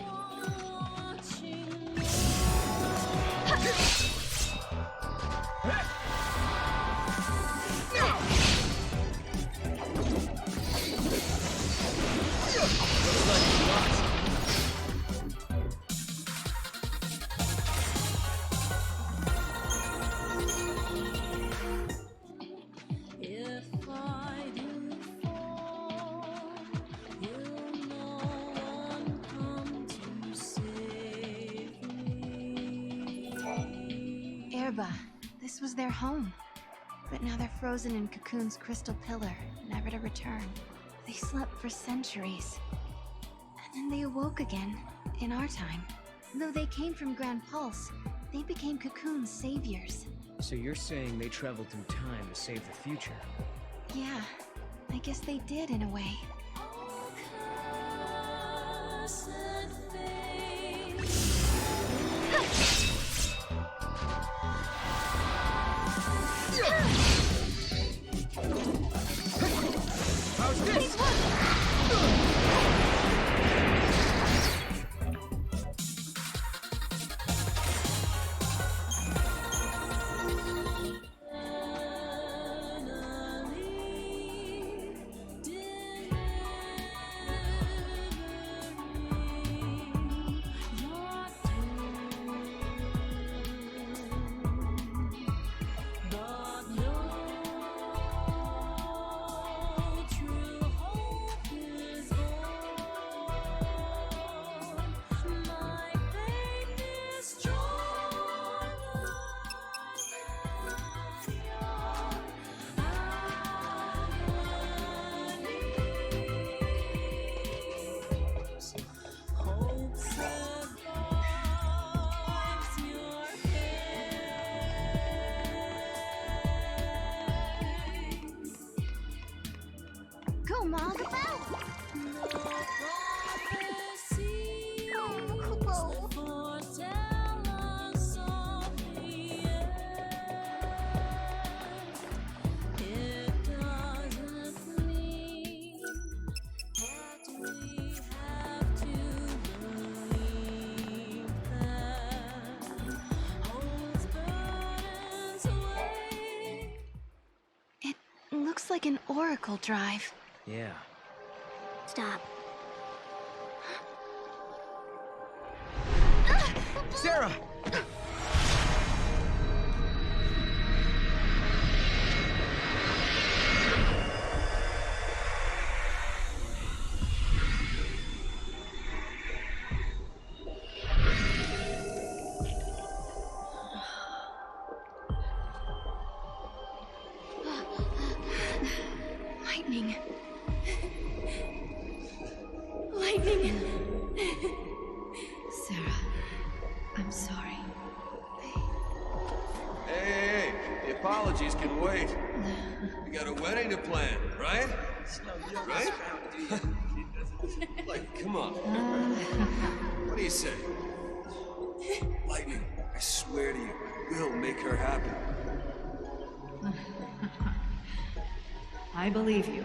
one watching? If I do fall, will no one come to save me? Erba, this was their home. But now they're frozen in Cocoon's crystal pillar, never to return. They slept for centuries. And then they awoke again, in our time. Though they came from Grand Pulse, they became Cocoon's saviors. So you're saying they traveled through time to save the future? Yeah, I guess they did in a way. Oh, How's this? Go, Mog, about! It looks like an Oracle drive. Yeah. Stop. Sarah! Lightning. Lightning. Sarah, I'm sorry. Hey, the apologies can wait. We got a wedding to plan, right? Right? Like, come on. What do you say? Lightning, I swear to you, we'll make her happy. I believe you.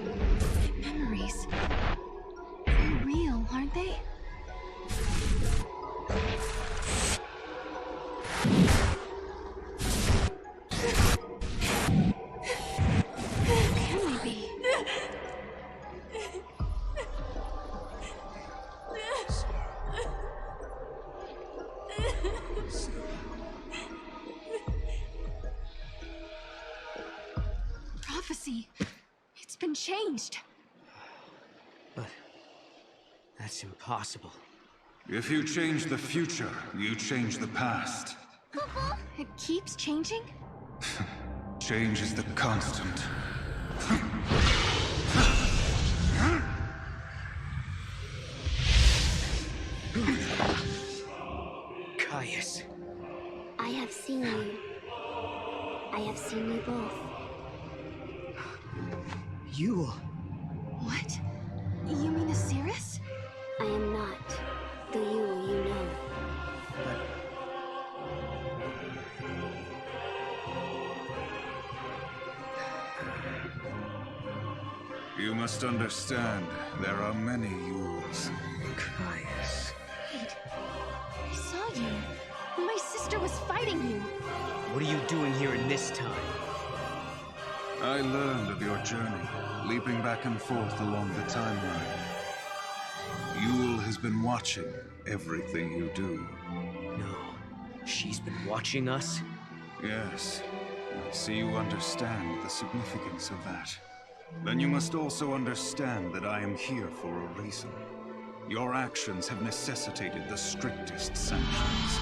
Memories. They're real, aren't they? Can they be? Prophecy. It's been changed. But that's impossible. If you change the future, you change the past. It keeps changing? Change is the constant. Caius. I have seen you. I have seen you both. Yule. What? You mean Osiris? I am not the Yule you know. You must understand, there are many Yules. Caius. Wait. I saw you. My sister was fighting you. What are you doing here in this time? I learned of your journey, leaping back and forth along the timeline. Yule has been watching everything you do. No. She's been watching us? Yes. I see you understand the significance of that. Then you must also understand that I am here for a reason. Your actions have necessitated the strictest sanctions.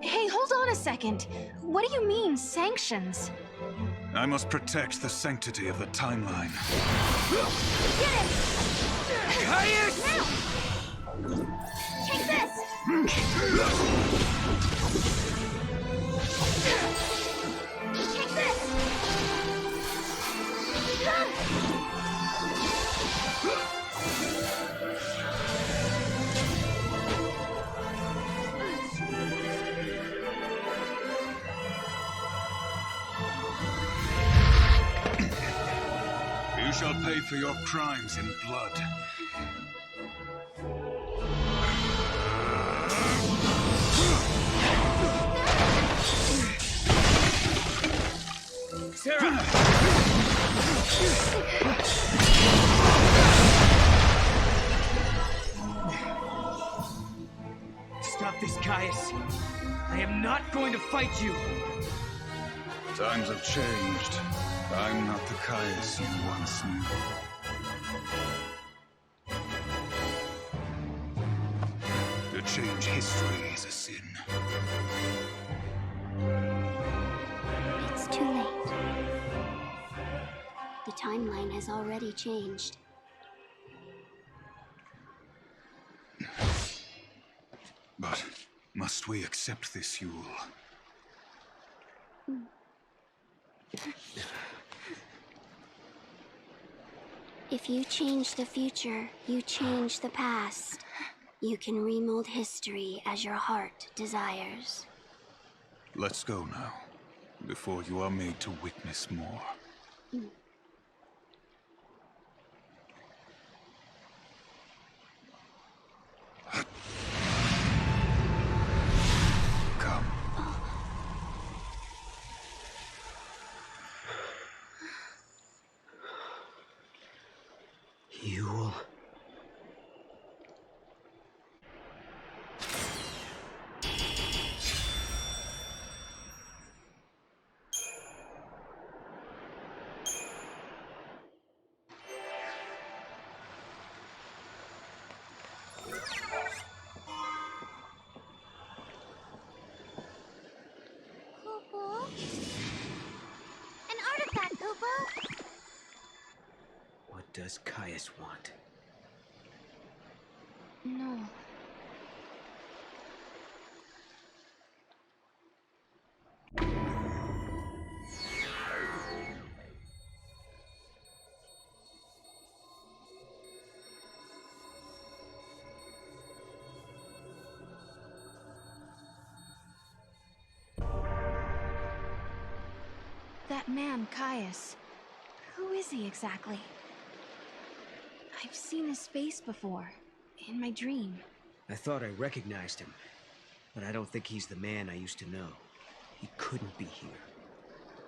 Hey, hold on a second. What do you mean, sanctions? I must protect the sanctity of the timeline. Get it! Caius! Now! Take this! Take this! pay for your crimes in blood. Sarah! Stop this, Caius. I am not going to fight you. Times have changed. I'm not the Caius you once knew. To change history is a sin. It's too late. The timeline has already changed. But must we accept this, Yule? If you change the future, you change the past. You can remold history as your heart desires. Let's go now, before you are made to witness more. Yule. Kupo? An artifact, Kupo! What does Caius want? No. That man, Caius. Who is he exactly? I've seen his face before, in my dream. I thought I recognized him, but I don't think he's the man I used to know. He couldn't be here.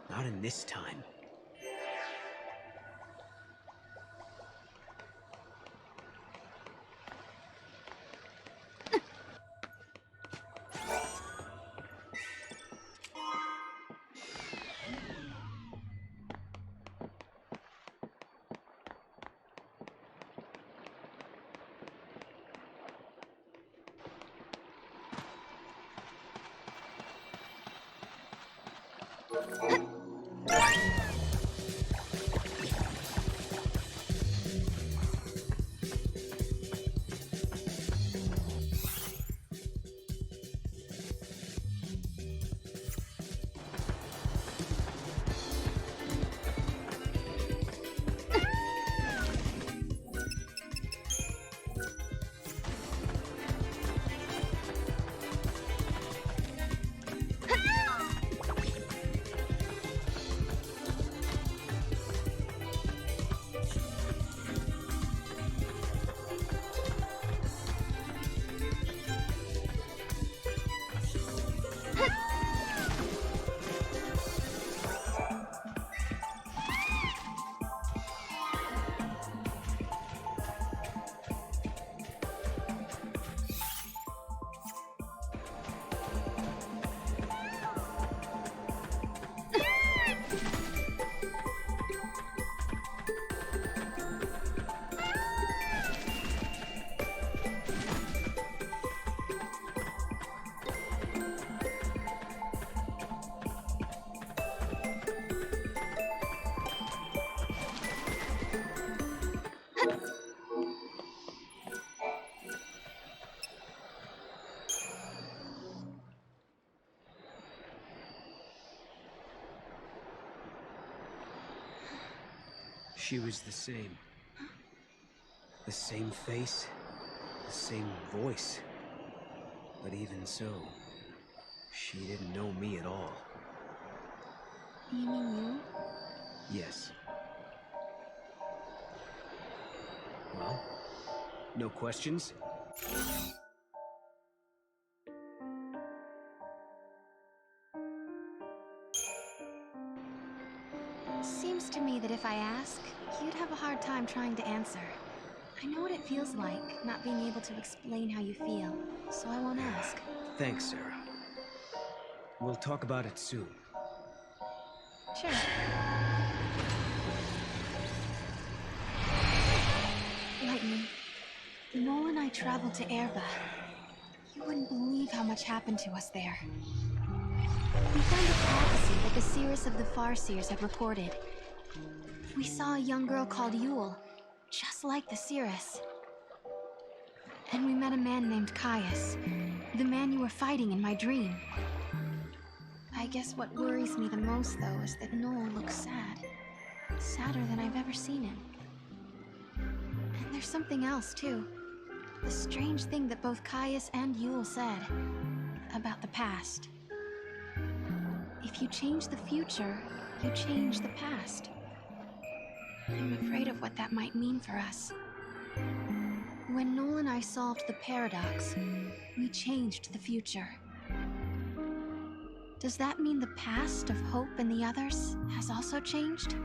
Not in this time. She was the same. The same face, the same voice. But even so, she didn't know me at all. You mean you? Yes. Well, no questions? Seems to me that if I ask, you'd have a hard time trying to answer. I know what it feels like, not being able to explain how you feel, so I won't ask. Thanks, Sarah. We'll talk about it soon. Sure. Lightning, Noel and I traveled to Erba. You wouldn't believe how much happened to us there. We found a prophecy that the seers of the Farseers had recorded. We saw a young girl called Yule, just like the seeress. And we met a man named Caius, the man you were fighting in my dream. I guess what worries me the most, though, is that Noel looks sad. Sadder than I've ever seen him. And there's something else, too. The strange thing that both Caius and Yule said about the past. If you change the future, you change the past. I'm afraid of what that might mean for us. When Noel and I solved the paradox, we changed the future. Does that mean the past of Hope and the others has also changed?